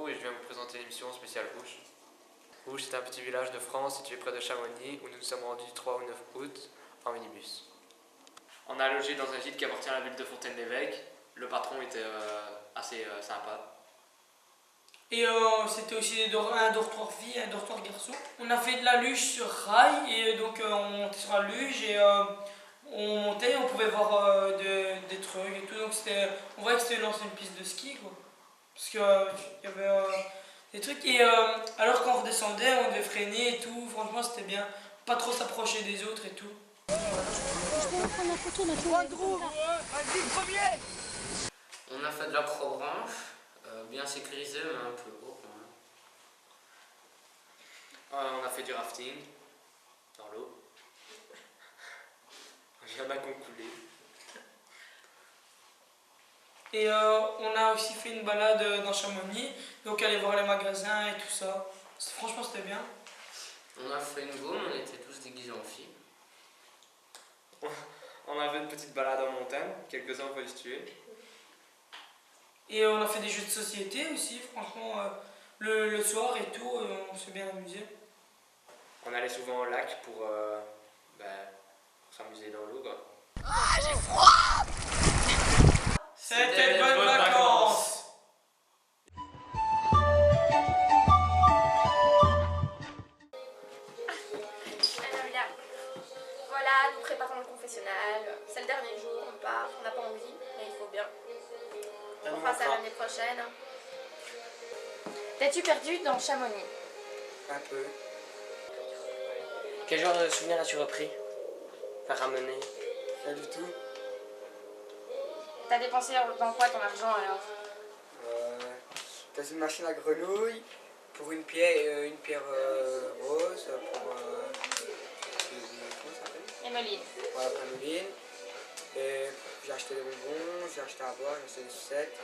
Roux et je viens vous présenter l'émission spéciale Rouge. Rouge, c'est un petit village de France situé près de Chamonix où nous nous sommes rendus du 3 au 9 août en minibus. On a logé dans un gîte qui appartient à la ville de Fontaine-l'Évêque. Le patron était assez sympa. Et c'était aussi un dortoir fille, un dortoir garçon. On a fait de la luge sur rail et donc on montait sur la luge et on montait, on pouvait voir des trucs et tout. Donc on voyait que c'était une ancienne piste de ski quoi. Parce qu'il y avait des trucs et alors quand on redescendait, on devait freiner et tout. Franchement c'était bien, pas trop s'approcher des autres et tout. On a fait de l'acrobranche, bien sécurisé mais un peu haut quand même. On a fait du rafting dans l'eau. Il y en a qui ont coulé. Et on a aussi fait une balade dans Chamonix, donc aller voir les magasins et tout ça. Franchement c'était bien. On a fait une gomme, on était tous déguisés en filles. On avait une petite balade en montagne, quelques-uns ont failli se tuer. Et on a fait des jeux de société aussi, franchement, le soir et tout, on s'est bien amusé. On allait souvent au lac pour s'amuser dans l'eau quoi. Ah, j'ai froid! C'était de bonnes vacances! Voilà, nous préparons le confessionnal. C'est le dernier jour, on part, on n'a pas envie, mais il faut bien. On fera ça l'année prochaine. T'es-tu perdu dans Chamonix? Un peu. Quel genre de souvenir as-tu repris? Enfin ramené? Pas du tout. T'as dépensé dans quoi ton argent alors? Dans une machine à grenouilles, pour une pierre rose, pour... comment ça s'appelle? Emeline. Voilà, pour Emeline. Et j'ai acheté des bonbons, j'ai acheté à boire, j'ai acheté des sucettes.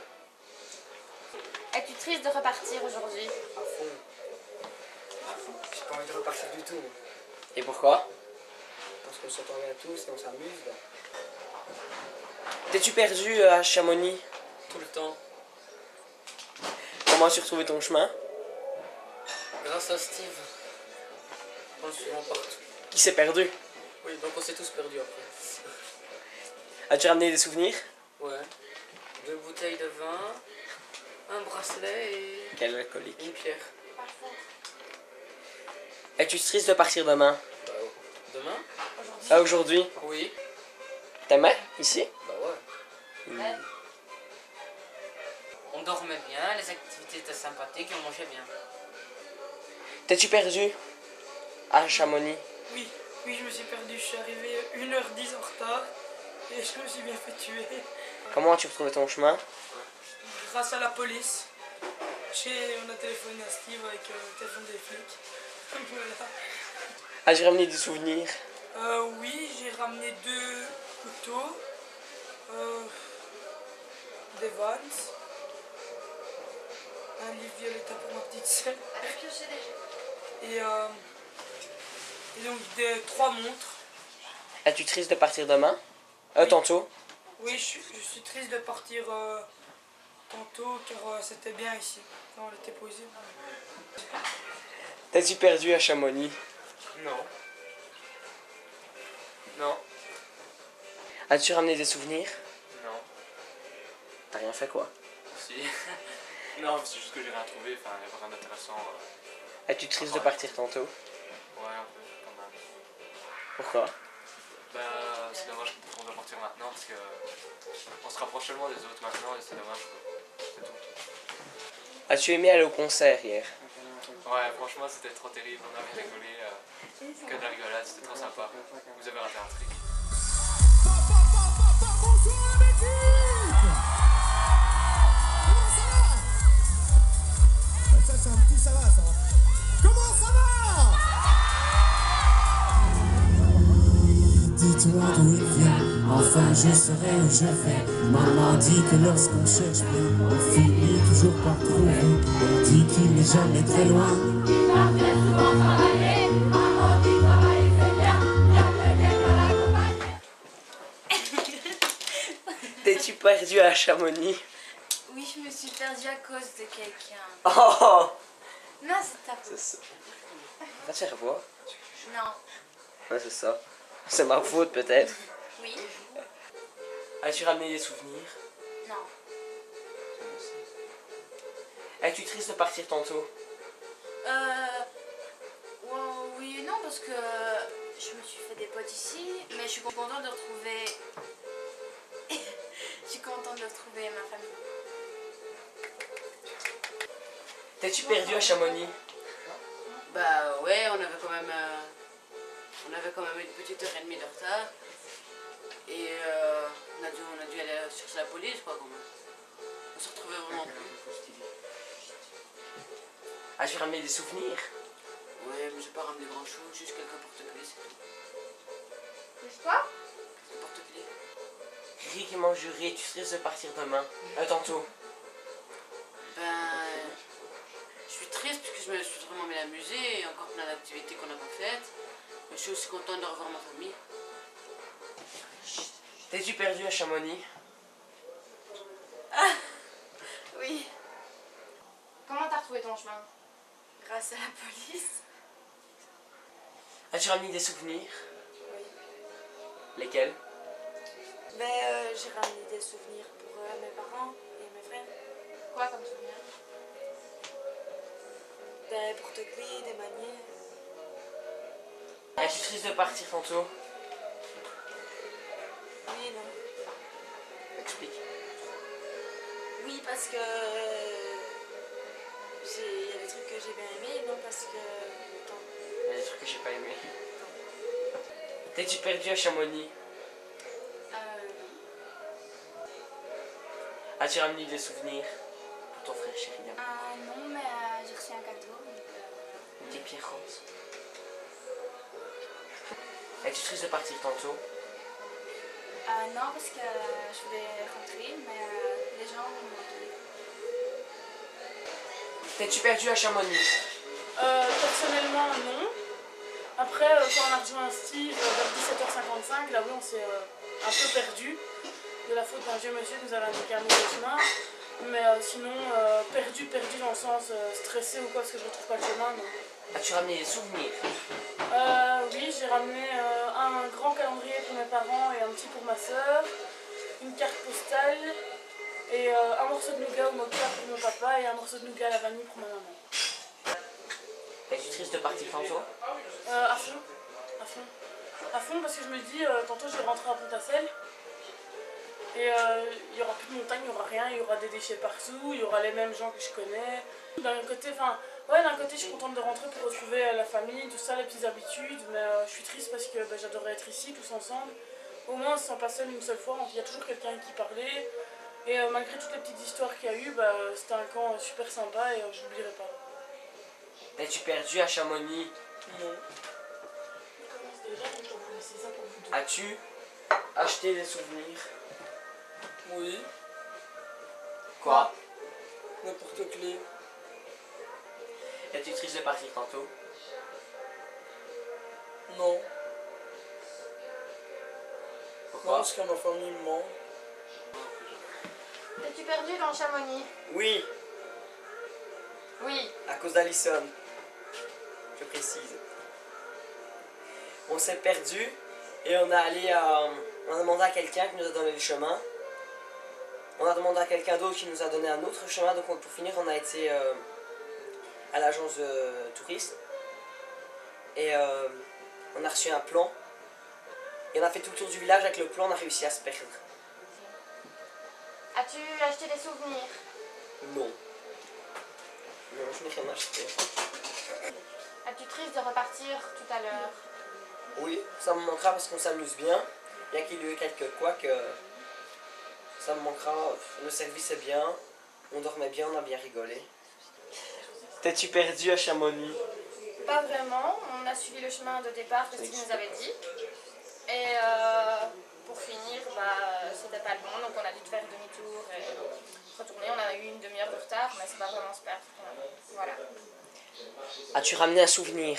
Es-tu triste de repartir aujourd'hui? À fond. J'ai pas envie de repartir du tout. Et pourquoi? Parce qu'on s'entend bien tous et on s'amuse. Là. T'es-tu perdu à Chamonix? Tout le temps. Comment as-tu retrouvé ton chemin? Grâce à Steve. En le suivant partout. Qui s'est perdu? Oui, donc on s'est tous perdus après. As-tu ramené des souvenirs? Ouais. 2 bouteilles de vin, un bracelet et Quel alcoolique. une pierre. Es-tu triste de partir demain? Bah, demain? Ah, aujourd'hui? Oui. T'aimais ici? Bah ouais. On dormait bien, les activités étaient sympathiques et on mangeait bien. T'es-tu perdu à Chamonix? Oui, je me suis perdu, je suis arrivé 1h10 en retard et je me suis bien fait tuer. Comment as-tu retrouvé ton chemin? Grâce à la police, on a téléphoné à Steve avec le téléphone des flics. Voilà. As-tu ramené des souvenirs? Oui, j'ai ramené 2 couteaux, des Vans, un livre Violetta pour ma petite sœur et donc 3 montres. Es-tu triste de partir demain? Oui. Tantôt? Oui, je suis triste de partir tantôt car c'était bien ici, quand on était posé. T'es-tu perdu à Chamonix? Non. Non. As-tu ramené des souvenirs? Non. T'as rien fait quoi? Si. Non, c'est juste que j'ai rien trouvé, enfin il n'y a pas rien d'intéressant. Es-tu triste de partir tantôt? Ouais, un peu, quand même. Pourquoi? Bah, c'est dommage qu'on doit partir maintenant parce que on se rapproche seulement des autres maintenant et c'est dommage quoi. C'est tout. As-tu aimé aller au concert hier? Ouais, franchement c'était trop terrible, on avait rigolé, que de la rigolade, c'était trop sympa. Vous avez raté un truc. Ça c'est un petit ça va ça. Comment ça va? Dis-toi d'où il vient, enfin je saurai où je vais. Maman dit que lorsqu'on cherche bien, on finit toujours par trouver. On dit qu'il n'est jamais très loin. Il m'a fait souvent travailler, maman dit travailler c'est bien, il y a quelqu'un à l'accompagner. T'es-tu perdu à Chamonix? Oui, je me suis perdue à cause de quelqu'un. Oh, Non, c'est ta faute. c'est ça. Va te faire voir. Non. Ouais, c'est ça. C'est ma faute peut-être. Oui. As-tu ramené des souvenirs? Non. Es-tu triste de partir tantôt? Ouais, oui et non, parce que je me suis fait des potes ici, mais je suis contente de retrouver... je suis contente de retrouver ma famille. T'es-tu perdu à Chamonix? Bah ouais, on avait quand même une petite heure et demie de retard. Et on a dû aller chercher la police, quoi, quand même. On se retrouvait vraiment plus. As-tu ramené des souvenirs? Ouais, mais j'ai pas ramené grand chose, juste quelques porte-clés, c'est tout. Juste quoi? Quelques porte-clés. Rick et mon juré, tu serais de partir demain. Tantôt. Ben, je suis triste parce que je me suis vraiment bien amusée, il y a encore plein d'activités qu'on n'a pas faites. Mais je suis aussi contente de revoir ma famille. T'es-tu perdu à Chamonix? Oui. Comment t'as retrouvé ton chemin? Grâce à la police. As-tu ramené des souvenirs? Oui. Lesquels? Ben, j'ai ramené des souvenirs pour mes parents et mes frères. Quoi comme souvenir? Des porte-clés, des manières. Es-tu triste de partir tantôt? Oui et non. Explique. Oui, parce que il y a des trucs que j'ai bien aimés, non parce que... Il y a des trucs que j'ai pas aimé. T'es-tu perdu à Chamonix? As-tu ramené des souvenirs pour ton frère chéri? Non, mais j'ai reçu un cadeau. Une petite pierre rose. Es-tu triste de partir tantôt? Non, parce que je voulais rentrer, mais les gens m'ont manqué. T'es-tu perdu à Chamonix? Personnellement, non. Après, quand on a rejoint Steve vers 17h55, là oui, on s'est un peu perdu. De la faute d'un vieux monsieur qui nous avait indiqué un nouveau chemin. Mais sinon, perdu dans le sens stressé ou quoi, parce que je ne retrouve pas le chemin. Non. As-tu ramené des souvenirs? Oui, j'ai ramené un grand calendrier pour mes parents et un petit pour ma soeur. Une carte postale. Et un morceau de nougat au mocha pour mon papa et un morceau de nougat à la vanille pour ma maman. Es-tu triste de partir tantôt? À fond. À fond. À fond parce que je me dis, tantôt je vais rentrer à Pontacelle. Et il n'y aura plus de montagne, il n'y aura rien, il y aura des déchets partout, il y aura les mêmes gens que je connais. D'un côté, je suis contente de rentrer pour retrouver la famille, tout ça, les petites habitudes. Mais je suis triste parce que j'adorais être ici, tous ensemble. Au moins, on ne se sent pas seul une seule fois, il y a toujours quelqu'un qui parlait. Et malgré toutes les petites histoires qu'il y a eu, c'était un camp super sympa et je n'oublierai pas. Es-tu perdu à Chamonix? Non. As-tu acheté des souvenirs? Oui, Quoi? n'importe clé. Es-tu triste de partir tantôt? Non. Non, Pourquoi? parce que ma famille me manque. T'es-tu perdu dans Chamonix? Oui, Oui. à cause d'Alison. Je précise. On s'est perdu et on a demandé à quelqu'un qui nous a donné le chemin. On a demandé à quelqu'un d'autre qui nous a donné un autre chemin. Donc pour finir, on a été à l'agence de tourisme. Et on a reçu un plan. Et on a fait tout le tour du village avec le plan, on a réussi à se perdre. As-tu acheté des souvenirs? Non. Non, je n'ai rien acheté. Es-tu triste de repartir tout à l'heure? Oui, ça me manquera parce qu'on s'amuse bien. Bien qu'il y ait eu quelques couacs, ça me manquera. Le service est bien, on dormait bien, on a bien rigolé. T'es-tu perdu à Chamonix? Pas vraiment, on a suivi le chemin de départ que Steve nous avait dit. Et pour finir, c'était pas le bon, donc on a dû faire demi-tour et retourner. On a eu une demi-heure de retard, mais c'est pas vraiment se perdre. Voilà. As-tu ramené un souvenir?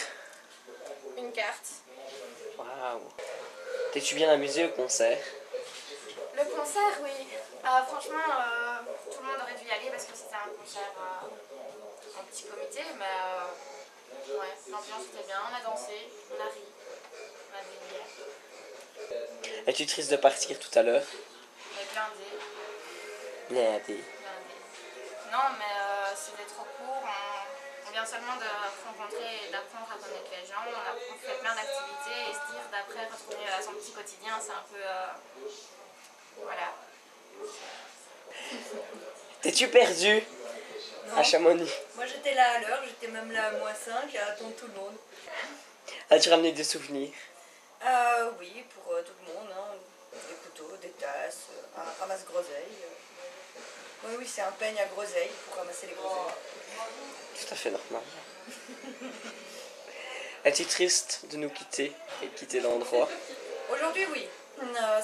Une carte. Waouh. T'es-tu bien amusé au concert? Le concert, oui. Franchement, tout le monde aurait dû y y aller parce que c'était un concert en petit comité, mais ouais, l'ambiance était bien, on a dansé, on a ri, on a bu une bière. Es-tu triste de partir tout à l'heure? Mais blindé. Blindé. Non, mais c'était trop court. On vient seulement de rencontrer et d'apprendre à connaître les gens. On fait plein d'activités et se dire d'après retrouver son petit quotidien, c'est un peu... voilà. T'es-tu perdu à Chamonix? Moi j'étais là à l'heure, j'étais même là à -5 à attendre tout le monde. As-tu ramené des souvenirs? Oui, pour tout le monde, hein. Des couteaux, des tasses, un ramasse-groseille. Oui, oui, c'est un peigne à groseille pour ramasser les groseilles. Tout à fait normal. Es-tu triste de nous quitter et de quitter l'endroit? Aujourd'hui, oui.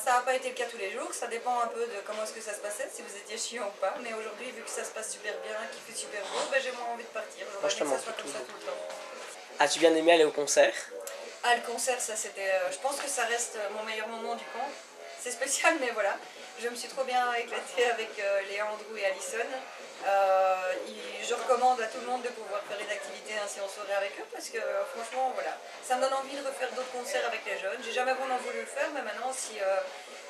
Ça n'a pas été le cas tous les jours, ça dépend un peu de comment est-ce que ça se passait, si vous étiez chiant ou pas. Mais aujourd'hui, vu que ça se passe super bien, qu'il fait super beau, ben, j'ai moins envie de partir. Moi, je te envie que manque ça soit comme ça toujours. tout le temps. As-tu bien aimé aller au concert? Ah, le concert, ça c'était... je pense que ça reste mon meilleur moment du camp. C'est spécial, mais voilà. Je me suis trop bien éclatée avec Léa, Andrew et Alison. Je recommande à tout le monde de pouvoir faire une activité ainsi en soirée avec eux parce que franchement, voilà. Ça me donne envie de refaire d'autres concerts avec les jeunes. J'ai jamais vraiment voulu le faire, mais maintenant, si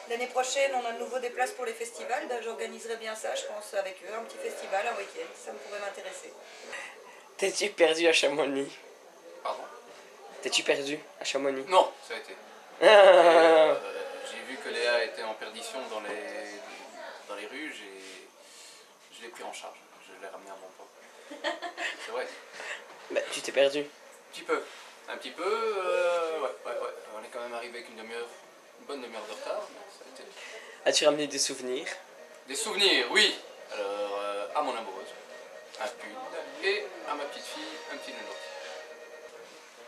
l'année prochaine on a de nouveau des places pour les festivals, ben, j'organiserai bien ça, je pense, avec eux. Un petit festival, un week-end, ça me pourrait m'intéresser. T'es-tu perdu à Chamonix? Pardon? T'es-tu perdu à Chamonix? Non, ça a été. J'ai vu que Léa était en perdition dans les rues, je l'ai pris en charge. Je l'ai ramené à mon port. C'est vrai. Bah, tu t'es perdu. Un petit peu, ouais. On est quand même arrivé avec une bonne demi-heure de retard, mais ça a été. As-tu ramené des souvenirs? Des souvenirs, oui. Alors, à mon amoureuse, un pull, et à ma petite fille, un petit nounours.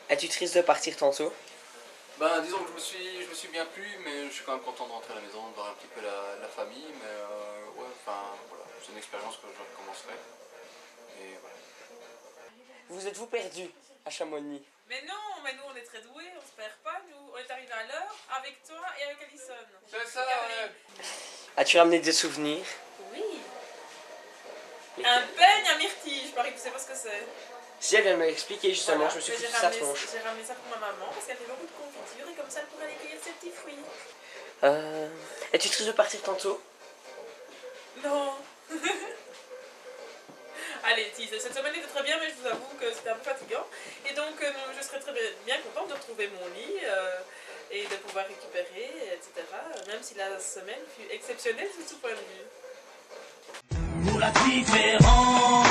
Es-tu triste de partir tantôt? Ben, disons que je me suis bien plu, mais je suis quand même content de rentrer à la maison, de voir un petit peu la famille, mais ouais, enfin, voilà, c'est une expérience que je recommencerai, et voilà. Vous êtes-vous perdu à Chamonix? Mais non, mais nous on est très doués, on se perd pas, nous on est arrivés à l'heure avec toi et avec Alison. C'est ça, ouais. As-tu ramené des souvenirs? Oui. Un peigne à myrtille, je parie que tu sais pas ce que c'est. Si elle vient de m'expliquer justement, Voilà. je me suis Mais foutu sa tronche. j'ai ramené ça pour ma maman parce qu'elle fait beaucoup de confiture et comme ça elle pourrait aller cueillir ses petits fruits. Es-tu triste de partir tantôt? Non. Allez, cette semaine était très bien, mais je vous avoue que c'était un peu fatigant. Et donc, je serais très bien contente de retrouver mon lit et de pouvoir récupérer, etc. Même si la semaine fut exceptionnelle sous tout point de vue. Pour la différence.